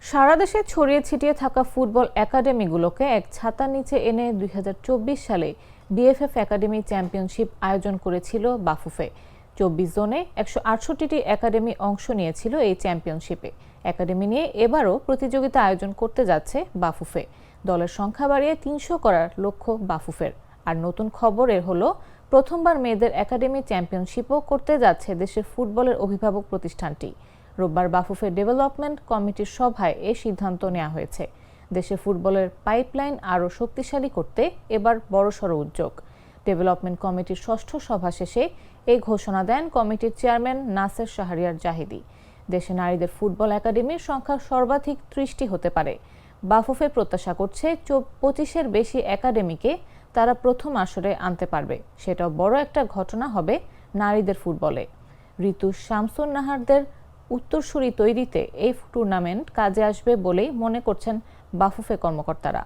সারা দেশে ছড়িয়ে ছিটিয়ে থাকা ফুটবল একাডেমিগুলোকে এক ছাতার নিচে এনে ২০২৪ সালে বিএফএফ একাডেমি চ্যাম্পিয়নশিপ আয়োজন করেছিল বাফুফে। ২৪ জনে ১৬৮টি একাডেমি অংশ নিয়েছিল এই চ্যাম্পিয়নশিপে। একাডেমি নিয়ে এবারও প্রতিযোগিতা আয়োজন করতে যাচ্ছে বাফুফে। দলের সংখ্যা বাড়িয়ে ৩০০ করার লক্ষ্য বাফুফের। আর নতুন খবরের হলো, প্রথমবার মেয়েদের একাডেমি চ্যাম্পিয়নশিপও করতে যাচ্ছে দেশের ফুটবলের অভিভাবক প্রতিষ্ঠানটি। রোববার বাফুফে ডেভেলপমেন্ট কমিটির সভায় এ সিদ্ধান্ত নেওয়া হয়েছে। দেশে ফুটবলের পাইপলাইন আরও শক্তিশালী করতে এবার বড়সড় উদ্যোগ। ডেভেলপমেন্ট কমিটির ষষ্ঠ সভা শেষে এই ঘোষণা দেন কমিটির চেয়ারম্যান নাসের শাহরিয়ার জাহিদি। দেশে নারীদের ফুটবল একাডেমির সংখ্যা সর্বাধিক ৩০টি হতে পারে। বাফুফে প্রত্যাশা করছে ২৫-এর বেশি একাডেমিকে তারা প্রথম আসরে আনতে পারবে। সেটাও বড় একটা ঘটনা হবে নারীদের ফুটবলে। ঋতু শামসুন নাহারদের উত্তরসূরি তৈরিতে এই টুর্নামেন্ট কাজে আসবে বলেই মনে করছেন বাফুফে কর্মকর্তারা।